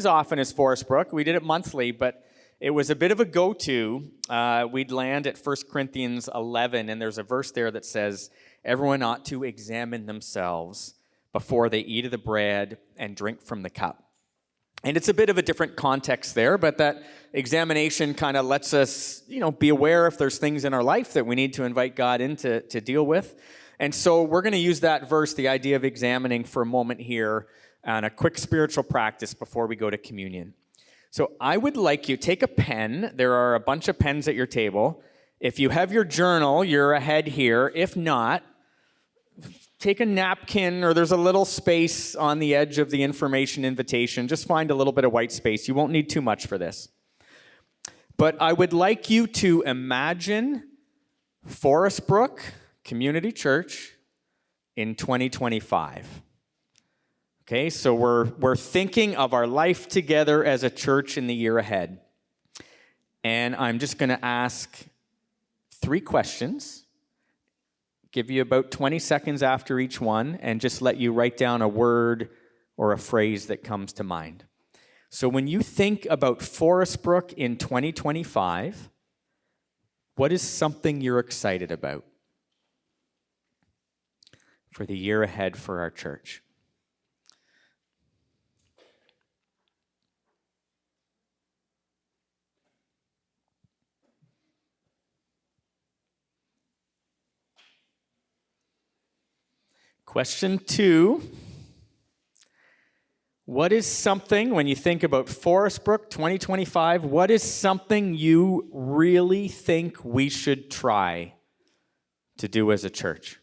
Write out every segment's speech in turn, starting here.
As often as Forest Brook. We did it monthly, but it was a bit of a go-to. We'd land at 1 Corinthians 11, and there's a verse there that says, everyone ought to examine themselves before they eat of the bread and drink from the cup. And it's a bit of a different context there, but that examination kind of lets us, be aware if there's things in our life that we need to invite God in to deal with. And so we're going to use that verse, the idea of examining, for a moment here on a quick spiritual practice before we go to communion. So I would like you, take a pen. There are a bunch of pens at your table. If you have your journal, you're ahead here. If not, take a napkin, or there's a little space on the edge of the information invitation. Just find a little bit of white space. You won't need too much for this. But I would like you to imagine Forest Brook Community Church in 2025. Okay, so we're thinking of our life together as a church in the year ahead. And I'm just going to ask 3 questions, give you about 20 seconds after each one, and just let you write down a word or a phrase that comes to mind. So when you think about Forest Brook in 2025, what is something you're excited about for the year ahead for our church? Question 2, what is something, when you think about Forest Brook 2025, what is something you really think we should try to do as a church?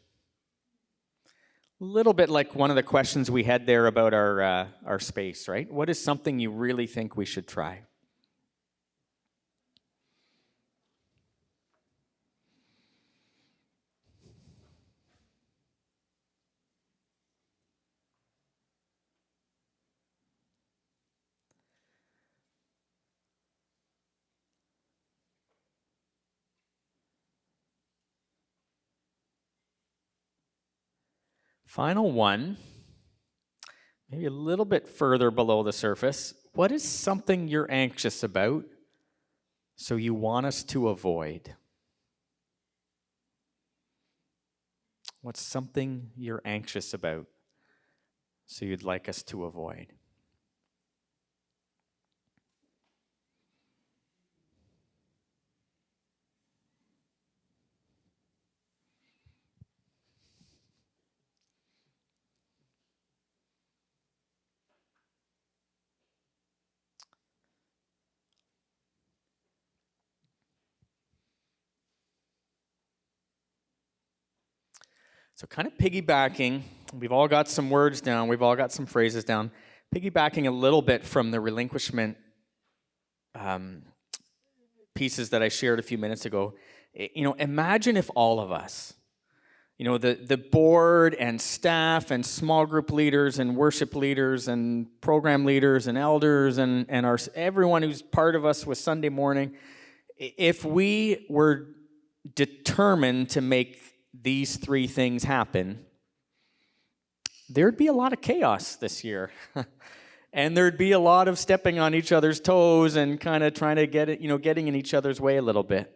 A little bit like one of the questions we had there about our space, right? What is something you really think we should try? Final one, maybe a little bit further below the surface. What is something you're anxious about, so you want us to avoid? What's something you're anxious about, so you'd like us to avoid? So kind of piggybacking, we've all got some words down, we've all got some phrases down, piggybacking a little bit from the relinquishment pieces that I shared a few minutes ago. Imagine if all of us, the board and staff and small group leaders and worship leaders and program leaders and elders and everyone who's part of us with Sunday morning, if we were determined to make these 3 things happen, there'd be a lot of chaos this year. And there'd be a lot of stepping on each other's toes and kind of trying to get it, getting in each other's way a little bit.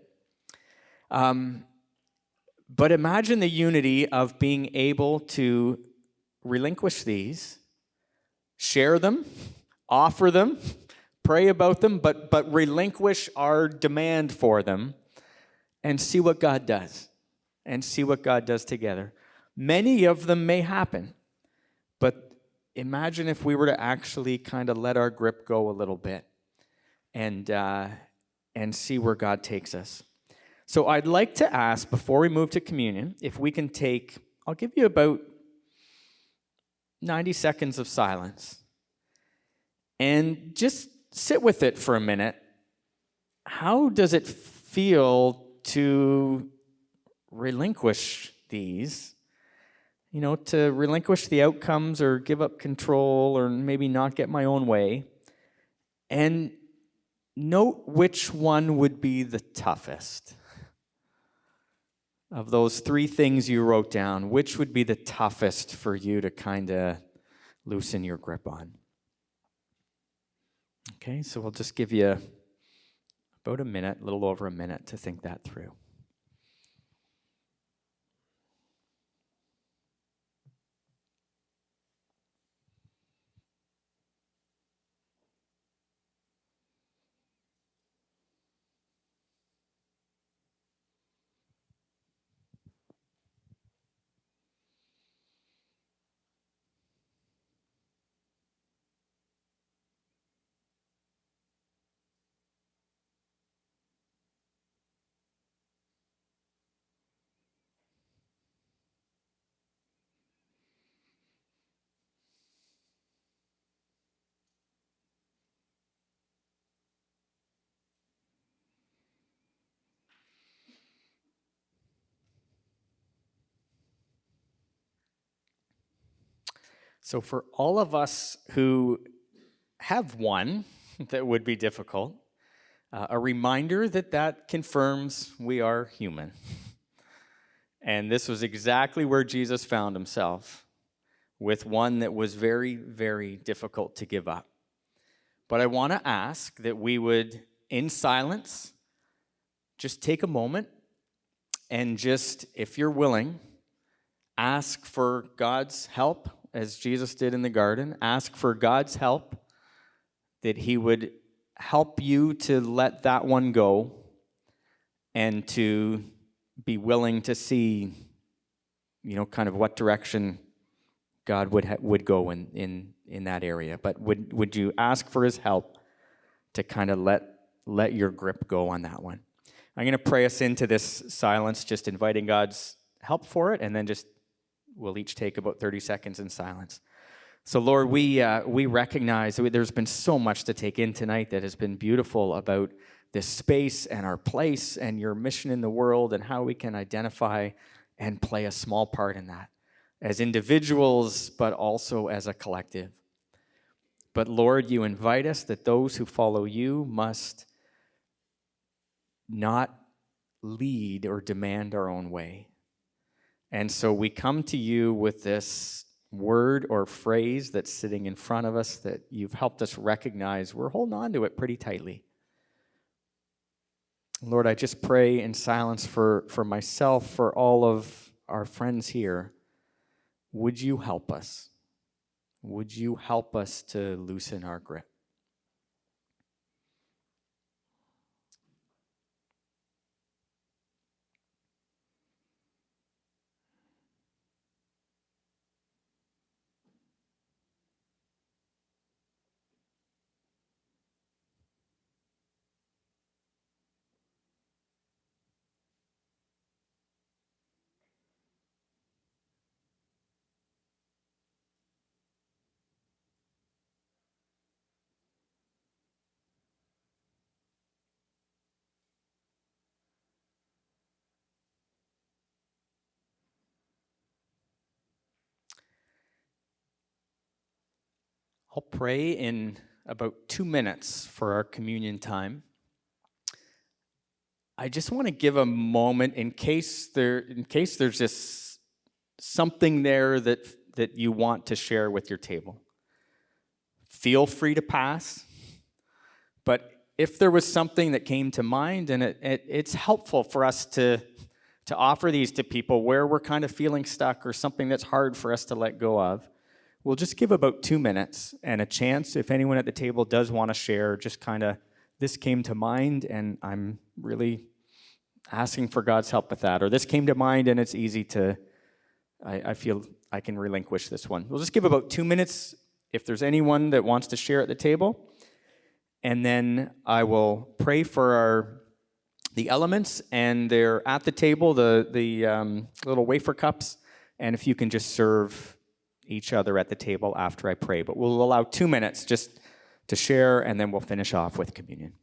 But imagine the unity of being able to relinquish these, share them, offer them, pray about them, but relinquish our demand for them and see what God does. And see what God does together. Many of them may happen, but imagine if we were to actually kind of let our grip go a little bit and see where God takes us. So I'd like to ask, before we move to communion, if we can take, I'll give you about 90 seconds of silence and just sit with it for a minute. How does it feel to relinquish these, to relinquish the outcomes or give up control or maybe not get my own way, and note which one would be the toughest of those 3 things you wrote down. Which would be the toughest for you to kind of loosen your grip on? Okay, so we'll just give you about a minute, a little over a minute to think that through. So for all of us who have one that would be difficult, a reminder that confirms we are human. And this was exactly where Jesus found himself, with one that was very, very difficult to give up. But I want to ask that we would, in silence, just take a moment and just, if you're willing, ask for God's help, as Jesus did in the garden. Ask for God's help, that he would help you to let that one go and to be willing to see, kind of what direction God would go in that area. But would you ask for his help to kind of let your grip go on that one? I'm going to pray us into this silence, just inviting God's help for it, and then we'll each take about 30 seconds in silence. So, Lord, we recognize there's been so much to take in tonight that has been beautiful about this space and our place and your mission in the world and how we can identify and play a small part in that as individuals, but also as a collective. But, Lord, you invite us that those who follow you must not lead or demand our own way. And so we come to you with this word or phrase that's sitting in front of us that you've helped us recognize. We're holding on to it pretty tightly. Lord, I just pray in silence for myself, for all of our friends here. Would you help us? Would you help us to loosen our grip? I'll pray in about 2 minutes for our communion time. I just want to give a moment in case there's just something there that you want to share with your table. Feel free to pass. But if there was something that came to mind, and it's helpful for us to offer these to people where we're kind of feeling stuck or something that's hard for us to let go of, we'll just give about 2 minutes and a chance if anyone at the table does want to share, just kind of, this came to mind and I'm really asking for God's help with that. Or this came to mind and it's easy to, I feel I can relinquish this one. We'll just give about 2 minutes if there's anyone that wants to share at the table. And then I will pray for the elements, and they're at the table, the little wafer cups. And if you can just serve each other at the table after I pray. But we'll allow 2 minutes just to share, and then we'll finish off with communion.